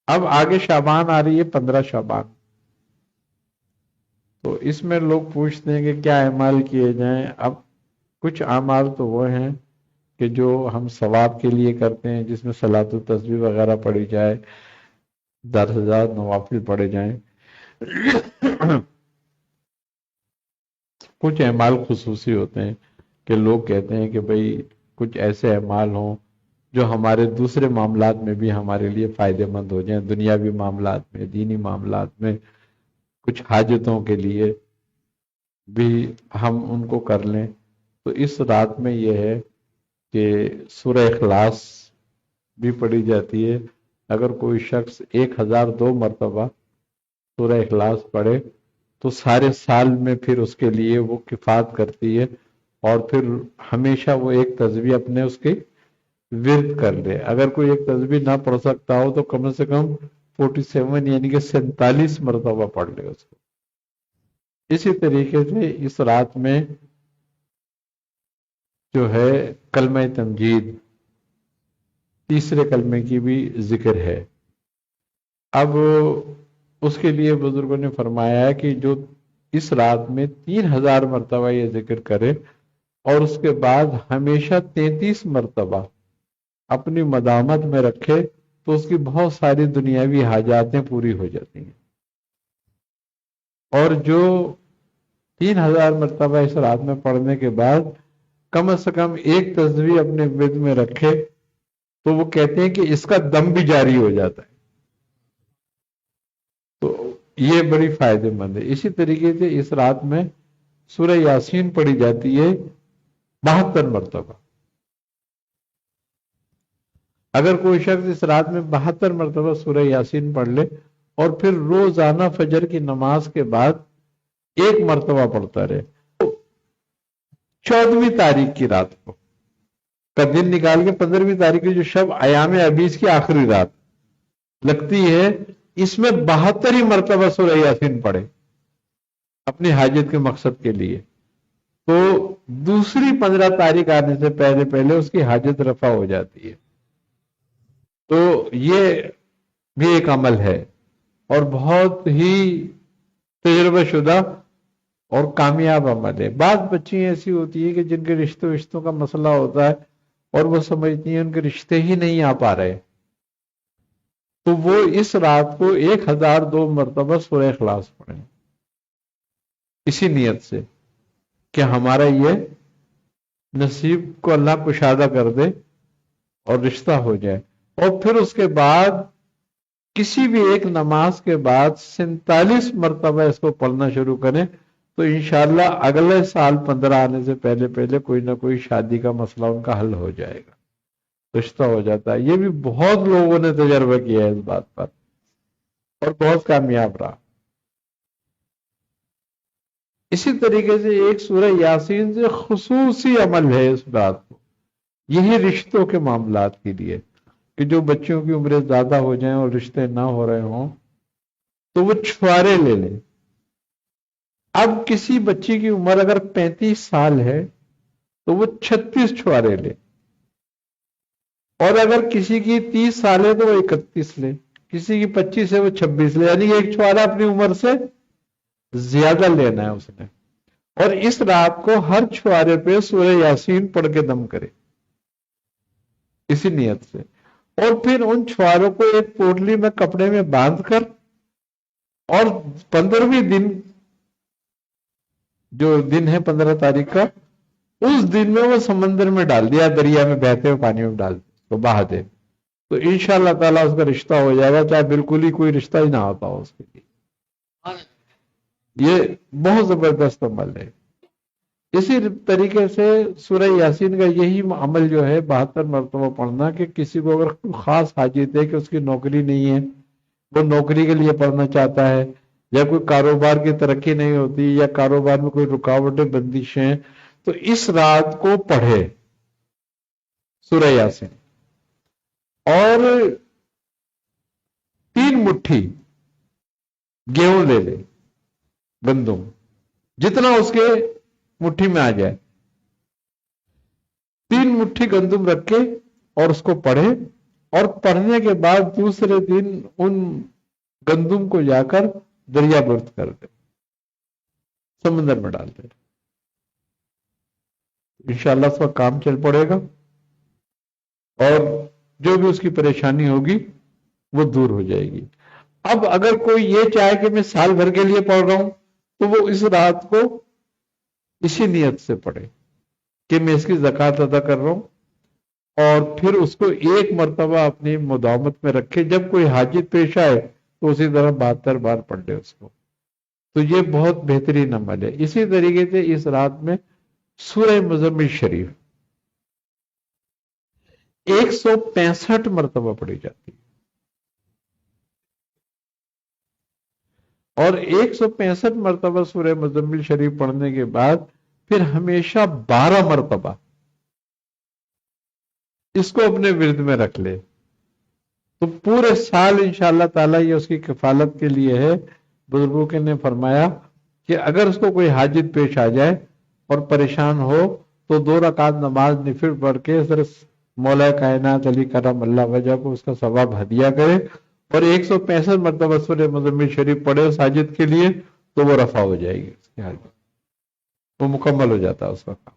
اب آگے شعبان آ رہی ہے، 15 شعبان، تو اس میں لوگ پوچھتے ہیں کہ کیا اعمال کیے جائیں۔ اب کچھ اعمال تو وہ ہیں کہ جو ہم ثواب کے لیے کرتے ہیں، جس میں صلاۃ و تسبیح وغیرہ پڑھی جائے، 10,000 نوافل پڑھے جائیں۔ کچھ اعمال خصوصی ہوتے ہیں کہ لوگ کہتے ہیں کہ بھئی کچھ ایسے اعمال ہوں جو ہمارے دوسرے معاملات میں بھی ہمارے لیے فائدہ مند ہو جائیں، دنیاوی معاملات میں، دینی معاملات میں، کچھ حاجتوں کے لیے بھی ہم ان کو کر لیں۔ تو اس رات میں یہ ہے کہ سورہ اخلاص بھی پڑھی جاتی ہے۔ اگر کوئی شخص 1002 مرتبہ سورہ اخلاص پڑھے تو سارے سال میں پھر اس کے لیے وہ کفایت کرتی ہے، اور پھر ہمیشہ وہ ایک تسبیح اپنے اس کی ورد کر لے۔ اگر کوئی ایک تسبیح نہ پڑھ سکتا ہو تو کم سے کم 47 یعنی کہ 47 مرتبہ پڑھ لے اس کو۔ اسی طریقے سے اس رات میں جو ہے کلمہ تمجید، تیسرے کلمے کی بھی ذکر ہے۔ اب اس کے لیے بزرگوں نے فرمایا ہے کہ جو اس رات میں 3000 مرتبہ یہ ذکر کرے اور اس کے بعد ہمیشہ 33 مرتبہ اپنی مدامت میں رکھے تو اس کی بہت ساری دنیاوی حاجاتیں پوری ہو جاتی ہیں۔ اور جو 3000 مرتبہ اس رات میں پڑھنے کے بعد کم سے کم ایک تسبیح اپنے ورد میں رکھے تو وہ کہتے ہیں کہ اس کا دم بھی جاری ہو جاتا ہے۔ تو یہ بڑی فائدہ مند ہے۔ اسی طریقے سے اس رات میں سورہ یاسین پڑھی جاتی ہے 72 مرتبہ۔ اگر کوئی شخص اس رات میں 72 مرتبہ سورہ یاسین پڑھ لے اور پھر روزانہ فجر کی نماز کے بعد ایک مرتبہ پڑھتا رہے، 14ویں تاریخ کی رات کو کا دن نکال کے 15ویں تاریخ کی جو شب ایام ابیس کی آخری رات لگتی ہے، اس میں 72 مرتبہ سورہ یاسین پڑھے اپنی حاجت کے مقصد کے لیے، تو دوسری 15 تاریخ آنے سے پہلے پہلے اس کی حاجت رفع ہو جاتی ہے۔ تو یہ بھی ایک عمل ہے اور بہت ہی تجربہ شدہ اور کامیاب عمل ہے۔ بعض بچیاں ایسی ہوتی ہیں کہ جن کے رشتوں کا مسئلہ ہوتا ہے اور وہ سمجھتی ہیں ان کے رشتے ہی نہیں آ پا رہے، تو وہ اس رات کو 1002 مرتبہ سورہ اخلاص پڑھیں اسی نیت سے کہ ہمارا یہ نصیب کو اللہ کشادہ کر دے اور رشتہ ہو جائے۔ اور پھر اس کے بعد کسی بھی ایک نماز کے بعد 47 مرتبہ اس کو پڑھنا شروع کریں تو انشاءاللہ اگلے سال 15 آنے سے پہلے پہلے کوئی نہ کوئی شادی کا مسئلہ ان کا حل ہو جائے گا، رشتہ ہو جاتا ہے۔ یہ بھی بہت لوگوں نے تجربہ کیا ہے اس بات پر اور بہت کامیاب رہا۔ اسی طریقے سے ایک سورہ یاسین سے خصوصی عمل ہے اس بات کو، یہی رشتوں کے معاملات کے لیے کہ جو بچوں کی عمریں زیادہ ہو جائیں اور رشتے نہ ہو رہے ہوں تو وہ چھوارے لے لیں۔ اب کسی بچی کی عمر اگر 35 سال ہے تو وہ 36 چھوارے لے، اور اگر کسی کی 30 سال ہے تو وہ 31 لے، کسی کی 25 ہے وہ 26 لے، یعنی ایک چھوارا اپنی عمر سے زیادہ لینا ہے اس نے، اور اس رات کو ہر چھوارے پہ سورہ یاسین پڑھ کے دم کرے اسی نیت سے، اور پھر ان چھواروں کو ایک پوٹلی میں کپڑے میں باندھ کر اور 15ویں دن جو دن ہے 15 تاریخ کا، اس دن میں وہ سمندر میں ڈال دیا، دریا میں بہتے ہوئے پانی میں ڈال دیا تو بہا دے، تو انشاءاللہ تعالیٰ اس کا رشتہ ہو جائے گا، چاہے بالکل ہی کوئی رشتہ ہی نہ ہوتا ہو اس کے لیے۔ یہ بہت زبردست عمل ہے۔ اسی طریقے سے سورہ یاسین کا یہی عمل جو ہے 72 مرتبہ پڑھنا، کہ کسی کو اگر خاص حاجت ہے کہ اس کی نوکری نہیں ہے، وہ نوکری کے لیے پڑھنا چاہتا ہے، یا کوئی کاروبار کی ترقی نہیں ہوتی، یا کاروبار میں کوئی رکاوٹیں بندشیں، تو اس رات کو پڑھے سورہ یاسین، اور 3 مٹھی گیہوں لے لے، گندم، جتنا اس کے مٹھی میں آ جائے، 3 مٹھی گندم رکھ کے اور اس کو پڑھے، اور پڑھنے کے بعد دوسرے دن ان گندم کو جا کر دریا برد کر دے، سمندر میں ڈال دے، انشاءاللہ اس کا کام چل پڑے گا اور جو بھی اس کی پریشانی ہوگی وہ دور ہو جائے گی۔ اب اگر کوئی یہ چاہے کہ میں سال بھر کے لیے پڑھ رہا ہوں تو وہ اس رات کو اسی نیت سے پڑھے کہ میں اس کی زکوٰۃ ادا کر رہا ہوں، اور پھر اس کو ایک مرتبہ اپنی مداومت میں رکھے، جب کوئی حاجت پیش آئے تو اسی طرح 72 بار پڑھ لے اس کو۔ تو یہ بہت بہترین عمل ہے۔ اسی طریقے سے اس رات میں سورہ مزمل شریف 165 مرتبہ پڑھی جاتی ہے، اور 165 مرتبہ سورہ مزمل شریف پڑھنے کے بعد پھر ہمیشہ 12 مرتبہ اس کو اپنے ورد میں رکھ لے، تو پورے سال انشاءاللہ تعالیٰ یہ اس کی کفالت کے لیے ہے۔ بزرگوں کے نے فرمایا کہ اگر اس کو کوئی حاجت پیش آ جائے اور پریشان ہو تو 2 رکعت نماز نفل پڑھ کے صرف مولا کائنات علی کرم اللہ وجہ کو اس کا ثواب ہدیہ کرے، اور 165 مرتبہ سورہ مزمل شریف پڑھے اس حاجت کے لیے، تو وہ رفع ہو جائے گی اس کی حاجت، وہ مکمل ہو جاتا ہے اس کا کام۔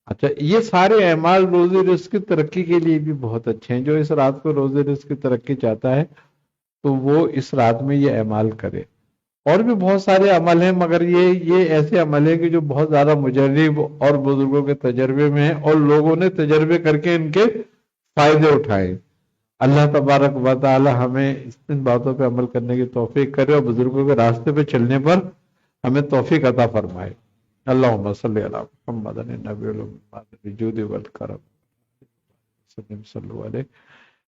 اچھا، یہ سارے اعمال روزی رزق کی ترقی کے لیے بھی بہت اچھے ہیں۔ جو اس رات کو روزی رزق کی ترقی چاہتا ہے تو وہ اس رات میں یہ اعمال کرے۔ اور بھی بہت سارے عمل ہیں، مگر یہ ایسے عمل ہیں کہ جو بہت زیادہ مجرب اور بزرگوں کے تجربے میں ہیں، اور لوگوں نے تجربے کر کے ان کے فائدے اٹھائے۔ اللہ تبارک و تعالی ہمیں ان باتوں پہ عمل کرنے کی توفیق کرے، اور بزرگوں کے راستے پہ چلنے پر ہمیں توفیق عطا فرمائے۔ اللہم صلی علی محمد النبی الجود والکرم صلی اللہ علیہ